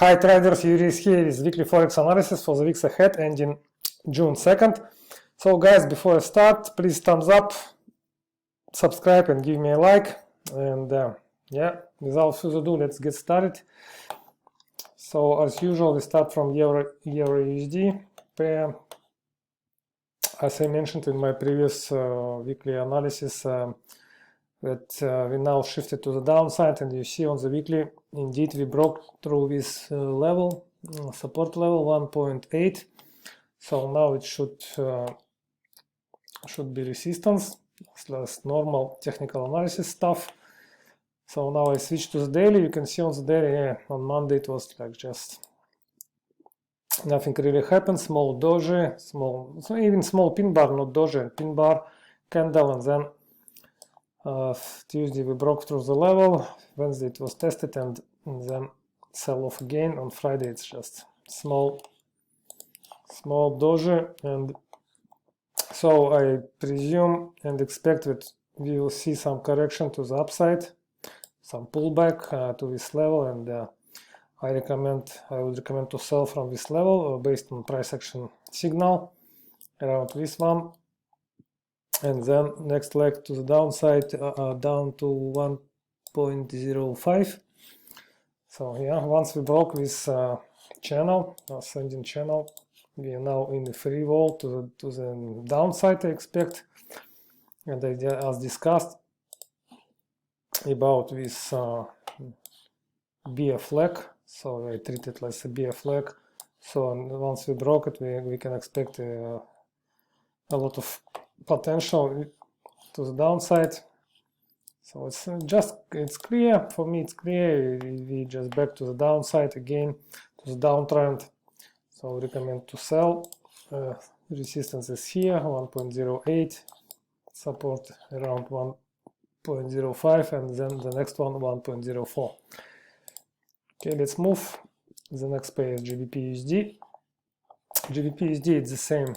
Hi traders, Yuri is here with weekly Forex analysis for the weeks ahead ending June 2nd. So guys, before I start, please thumbs up, subscribe and give me a like. And yeah, without further ado, let's get started. So as usual, we start from EURUSD pair. As I mentioned in my previous weekly analysis, that we now shifted to the downside, and you see on the weekly, indeed we broke through this level, support level 1.8. So now it should be resistance. That's normal technical analysis stuff. So now I switch to the daily. You can see on the daily, yeah, on Monday it was like just nothing really happened. Small doji, even small pin bar, not doji, and pin bar candle, and then Tuesday we broke through the level, Wednesday it was tested, and then sell off again. On Friday it's just small doji, and so I presume and expect that we will see some correction to the upside, some pullback to this level, and I would recommend to sell from this level based on price action signal around this one. And then next leg to the downside, down to 1.05. So yeah, once we broke this channel, ascending channel, we are now in the free fall to the downside, I expect. And as discussed about this bear flag, so I treat it as a bear flag. So once we broke it, we can expect a lot of potential to the downside. So it's clear for me. It's clear we just back to the downside again, to the downtrend. So I recommend to sell. Resistance is here, 1.08, support around 1.05, and then the next one 1.04. Okay, let's move. The next pair is GBPUSD. GBPUSD is the same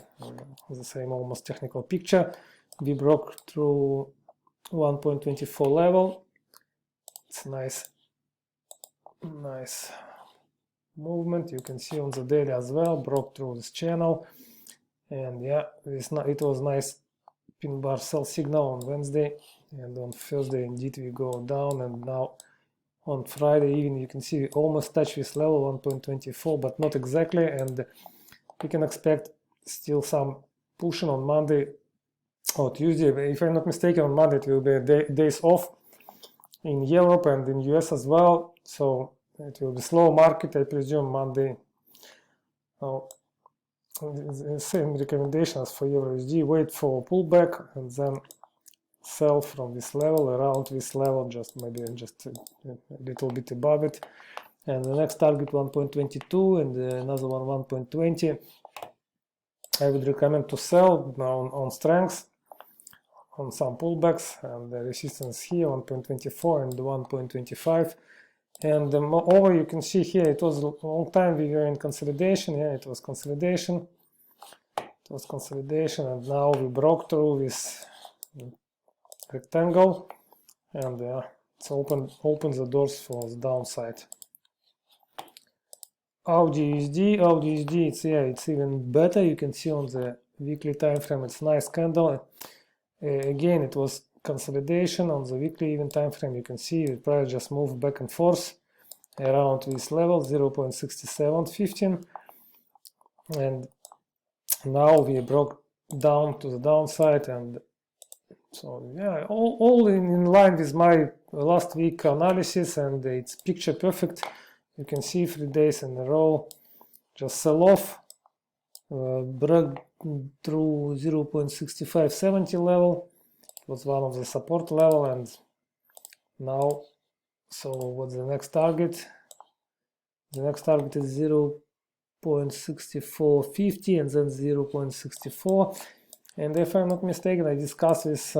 almost technical picture. We broke through 1.24 level. It's nice movement. You can see on the daily as well, broke through this channel, and yeah, it was nice pin bar sell signal on Wednesday, and on Thursday indeed we go down, and now on Friday even you can see we almost touch this level 1.24, but not exactly, and we can expect still some pushing on Monday or Tuesday. If I'm not mistaken, on Monday it will be days off in Europe and in US as well, so it will be slow market, I presume, Monday. Same recommendations for EURUSD, wait for pullback and then sell from this level, around this level, maybe just a little bit above it. And the next target 1.22 and another one 1.20. I would recommend to sell now on strength, on some pullbacks, and the resistance here 1.24 and 1.25. And moreover, you can see here it was a long time we were in consolidation. Yeah, it was consolidation. And now we broke through this rectangle, and it's opened the doors for the downside. AUDUSD, it's even better. You can see on the weekly time frame, it's nice candle. Again, it was consolidation on the weekly even time frame. You can see the price just moved back and forth around this level 0.6715, and now we broke down to the downside, and so yeah, all in line with my last week analysis, and it's picture perfect. You can see 3 days in a row just sell off, broke through 0.6570 level. It was one of the support level, and now, so what's the next target? The next target is 0.6450 and then 0.64. And if I'm not mistaken, I discussed this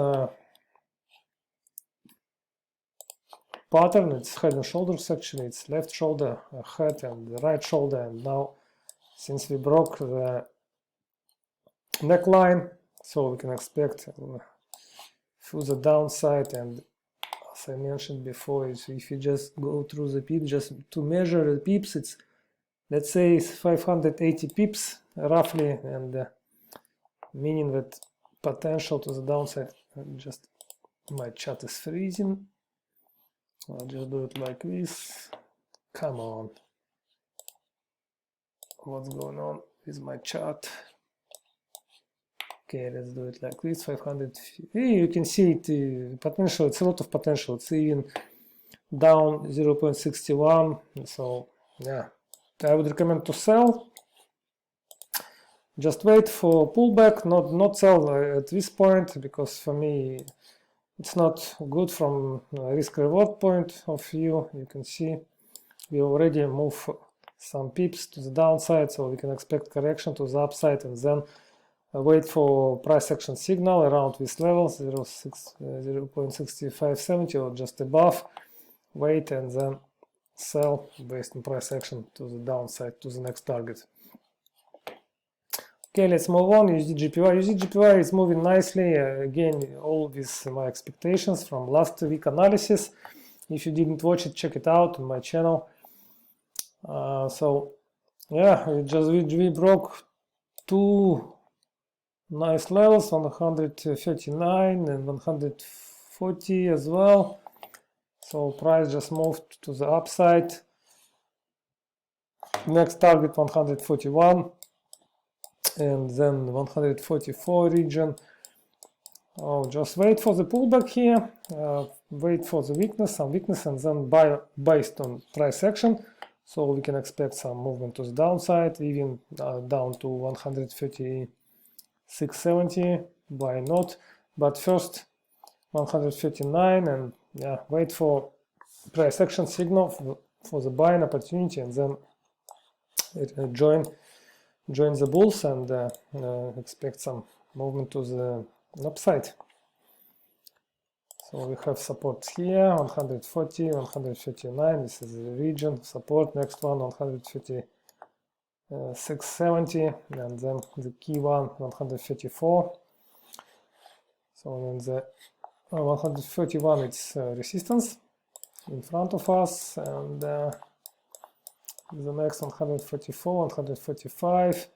pattern. It's head and shoulders actually. It's left shoulder, head, and the right shoulder. And now, since we broke the neckline, so we can expect through the downside. And as I mentioned before, if you just go through the pips, just to measure the pips, it's let's say 580 pips roughly, and meaning that potential to the downside. Just my chat is freezing. I'll just do it like this. Come on, what's going on with my chart? Okay, let's do it like this. 500. You can see it, potential. It's a lot of potential. It's even down 0.61. So yeah, I would recommend to sell. Just wait for pullback, not sell at this point, because for me it's not good from risk reward point of view. You can see we already move some pips to the downside, so we can expect correction to the upside, and then wait for price action signal around this level 0.6570 or just above. Wait and then sell based on price action to the downside to the next target. Okay, let's move on. USDJPY. USDJPY is moving nicely. Again, all with my expectations from last week analysis. If you didn't watch it, check it out on my channel. So yeah, we broke two nice levels, 139 and 140 as well. So price just moved to the upside. Next target 141. And then 144 region. Oh, just wait for the pullback here. Wait for the weakness, some weakness, and then buy based on price action. So we can expect some movement to the downside, even down to 136.70. Why not? But first 139, and yeah, wait for price action signal for the buying opportunity, and then join the bulls and expect some movement to the upside. So we have support here, 140, 139. This is the region support. Next one, 136.70, and then the key one, 134. So in the 131, it's resistance in front of us, and the next 144, 145.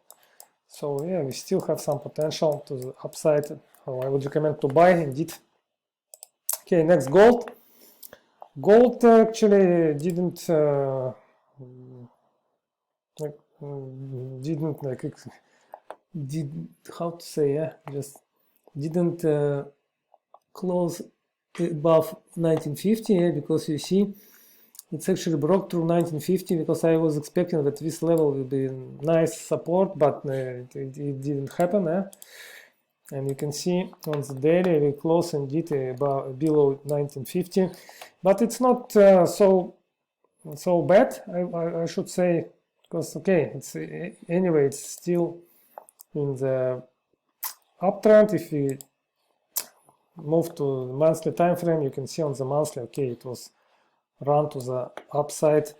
So yeah, we still have some potential to the upside. So I would recommend to buy indeed. Okay, next gold. Gold actually didn't how to say, yeah, just didn't close above 1950, yeah, because you see it's actually broke through 1950, because I was expecting that this level will be nice support, but it didn't happen. And you can see on the daily we close indeed below 1950, but it's not so bad, I should say, because okay, it's anyway, it's still in the uptrend. If we move to the monthly time frame, you can see on the monthly, okay, it was run to the upside,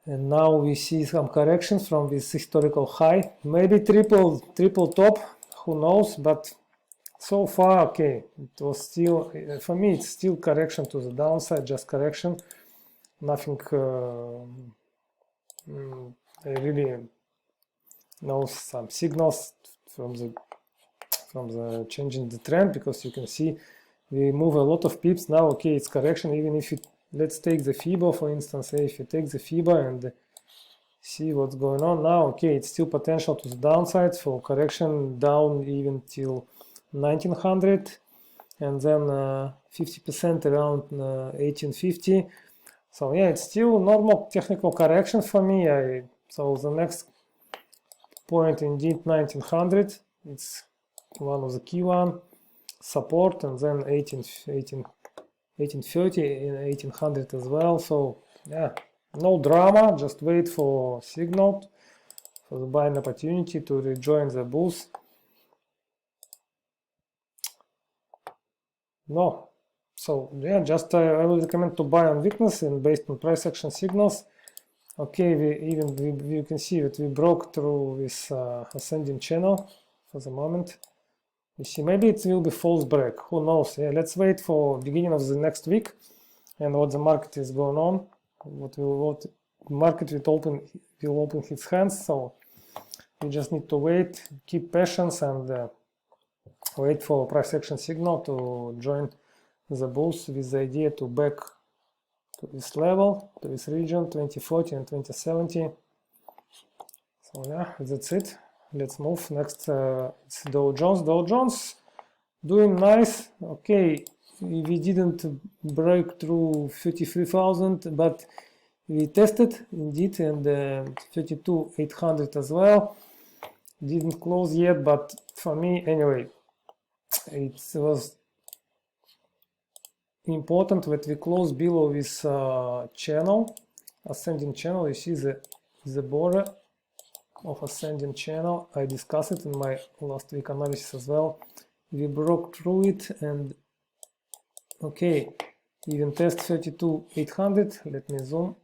and now we see some corrections from this historical high, maybe triple top, who knows, but so far okay, it was still, for me it's still correction to the downside, just correction, nothing really knows some signals from the changing the trend, because you can see we move a lot of pips now. Okay, it's correction. Even if you, let's take the FIBA for instance, if you take the FIBA and see what's going on now, okay, it's still potential to the downside for correction down even till 1900, and then 50% around 1850. So yeah, it's still normal technical correction for me. So the next point indeed 1900, it's one of the key one support, and then 1830 and 1800 as well. So yeah, no drama, just wait for signal for the buying opportunity to rejoin the bulls. No, so yeah, just I will recommend to buy on weakness and based on price action signals. Okay, you can see that we broke through this ascending channel for the moment. You see, maybe it will be false break, who knows. Yeah, let's wait for beginning of the next week and what the market is going on, what market will open its hands, so we just need to wait, keep patience, and wait for price action signal to join the bulls with the idea to back to this level, to this region, 2040 and 2070. So yeah, that's it. Let's move. Next, it's Dow Jones. Dow Jones doing nice. Okay, we didn't break through 33,000, but we tested indeed, and 32,800 as well. Didn't close yet, but for me anyway, it was important that we close below this channel, ascending channel. You see the border of ascending channel. I discussed it in my last week analysis as well. We broke through it, and okay, even test 32,800. Let me zoom.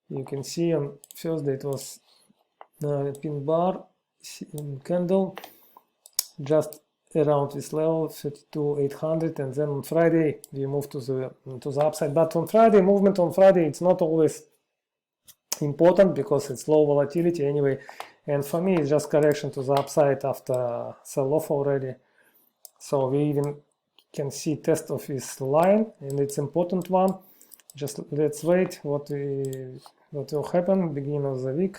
You can see on Thursday it was pin bar candle just around this level, 32,800, and then on Friday we moved to the upside. But on Friday, movement on Friday, it's not always important because it's low volatility anyway, and for me it's just correction to the upside after sell-off already. So we even can see test of this line, and it's important one. Just let's wait what will happen beginning of the week.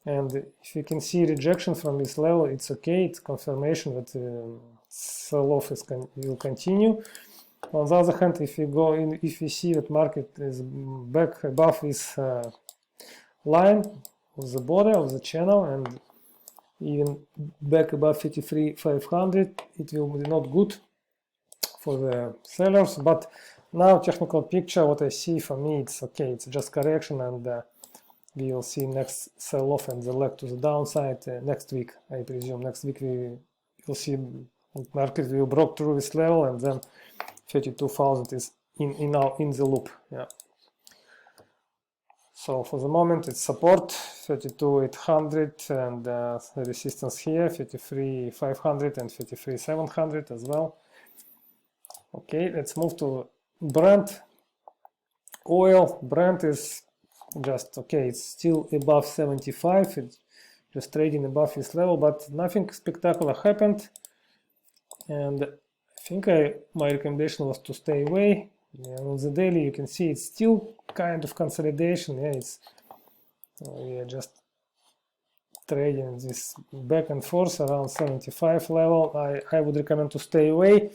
And if you can see rejection from this level, it's okay. It's confirmation that sell-off will continue. On the other hand, if we see that market is back above this line of the border of the channel and even back above 53,500, it will be not good for the sellers. But now, technical picture, what I see, for me, it's okay. It's just correction, and we will see next sell-off and the leg to the downside next week. I presume next week we will see market will broke through this level, and then 32,000 is in the loop. Yeah. So for the moment it's support 32,800, and resistance here 33,500 and 33,700 as well. Okay, let's move to Brent. Oil. Brent is just okay, it's still above 75, it's just trading above this level, but nothing spectacular happened, and I think my recommendation was to stay away. Yeah, on the daily you can see it's still kind of consolidation. Yeah, it's we are just trading this back and forth around 75 level. I would recommend to stay away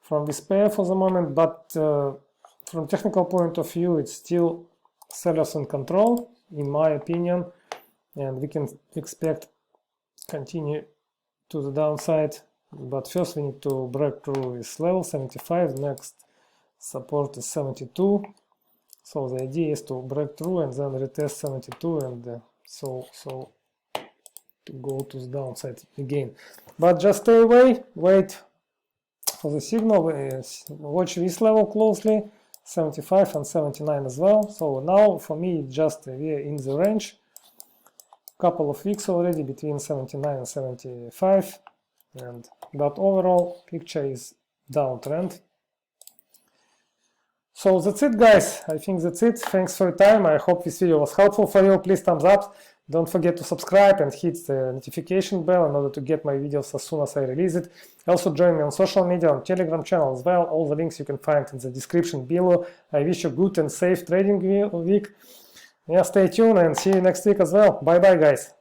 from this pair for the moment, but from technical point of view it's still sellers in control, in my opinion, and we can expect continue to the downside. But first we need to break through this level 75. Next support is 72. So the idea is to break through and then retest 72, and so to go to the downside again. But just stay away, wait for the signal, watch this level closely. 75 and 79 as well. So now for me just we're in the range, couple of weeks already between 79 and 75, and but overall picture is downtrend. So that's it, guys. I think that's it. Thanks for your time. I hope this video was helpful for you. Please thumbs up. Don't forget to subscribe and hit the notification bell in order to get my videos as soon as I release it. Also join me on social media, on Telegram channel as well. All the links you can find in the description below. I wish you good and safe trading week. Yeah, stay tuned and see you next week as well. Bye bye, guys.